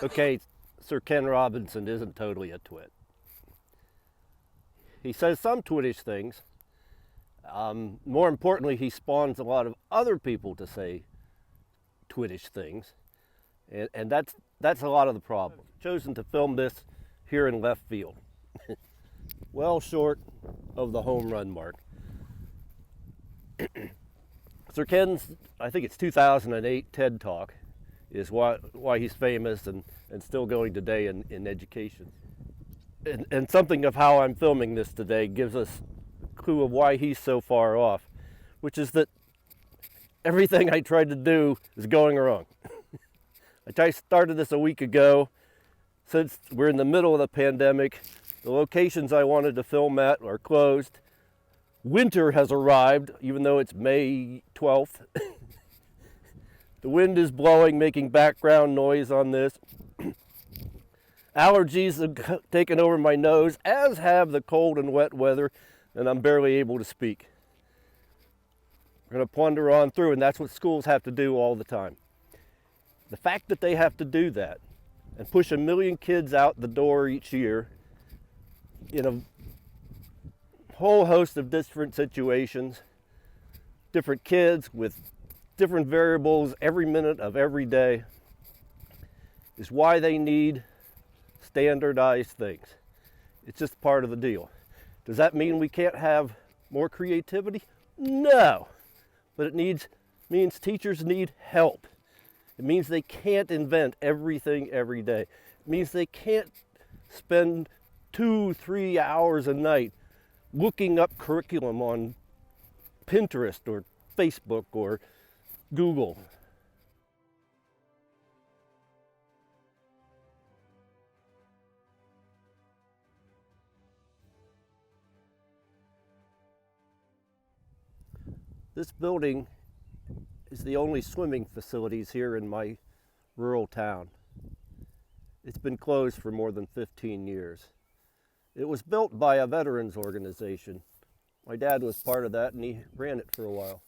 Okay, Sir Ken Robinson isn't totally a twit. He says some twittish things. More importantly, he spawns a lot of other people to say twittish things. And that's a lot of the problem. Chosen to film this here in left field. Well short of the home run mark. Sir Ken's, I think it's 2008 TED Talk is why he's famous and still going today in education. And something of how I'm filming this today gives us a clue of why he's so far off, which is that everything I tried to do is going wrong. I started this a week ago. Since we're in the middle of the pandemic, the locations I wanted to film at are closed. Winter has arrived, even though it's May 12th. The wind is blowing, making background noise on this. Allergies have taken over my nose, as have the cold and wet weather, and I'm barely able to speak. We're going to plunder on through, and that's what schools have to do all the time. The fact that they have to do that and push 1 million kids out the door each year in a whole host of different situations, different kids with different variables every minute of every day, is why they need standardized things. It's just part of the deal. Does that mean we can't have more creativity? No, but it means teachers need help. It means they can't invent everything every day. It means they can't spend 2-3 hours a night looking up curriculum on Pinterest or Facebook or Google. This building is the only swimming facilities here in my rural town. It's been closed for more than 15 years. It was built by a veterans organization. My dad was part of that and he ran it for a while.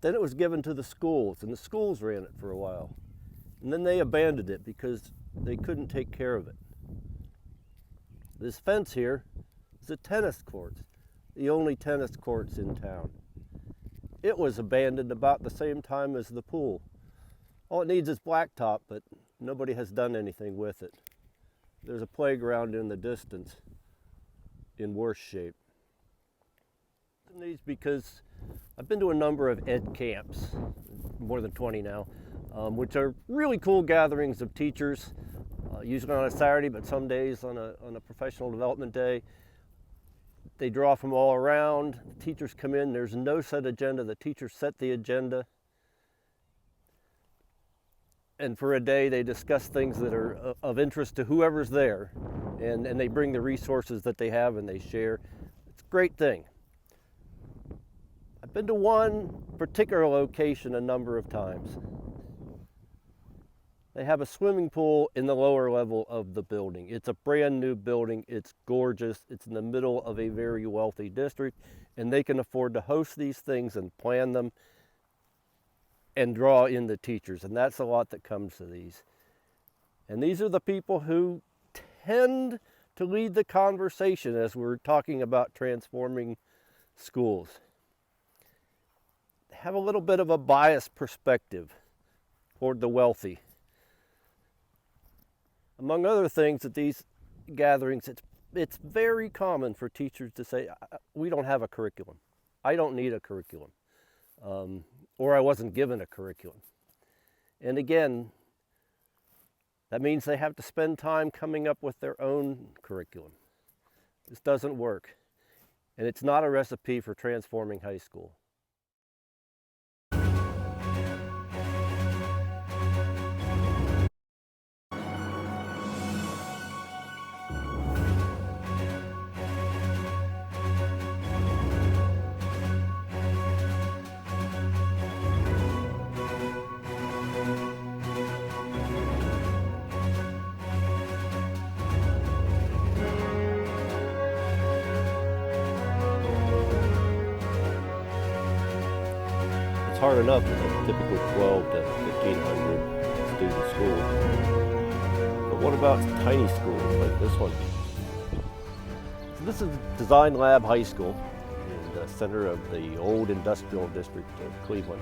Then it was given to the schools and the schools ran it for a while. And then they abandoned it because they couldn't take care of it. This fence here is a tennis court, the only tennis courts in town. It was abandoned about the same time as the pool. All it needs is blacktop, but nobody has done anything with it. There's a playground in the distance in worse shape. These because I've been to a number of ed camps, more than 20 now, which are really cool gatherings of teachers, usually on a Saturday, but some days on a professional development day. They draw from all around. The teachers come in. There's no set agenda. The teachers set the agenda. And for a day, they discuss things that are of interest to whoever's there. And they bring the resources that they have and they share. It's a great thing. I've been to one particular location a number of times. They have a swimming pool in the lower level of the building. It's a brand new building. It's gorgeous. It's in the middle of a very wealthy district, and they can afford to host these things and plan them and draw in the teachers, and that's a lot that comes to these. And these are the people who tend to lead the conversation as we're talking about transforming schools. They have a little bit of a biased perspective toward the wealthy. Among other things at these gatherings, it's very common for teachers to say, we don't have a curriculum. I don't need a curriculum. Or I wasn't given a curriculum. And again, that means they have to spend time coming up with their own curriculum. This doesn't work. And it's not a recipe for transforming high school. Hard enough with a typical 12 to 1500 student school. But what about tiny schools like this one? So this is Design Lab High School in the center of the old industrial district of Cleveland.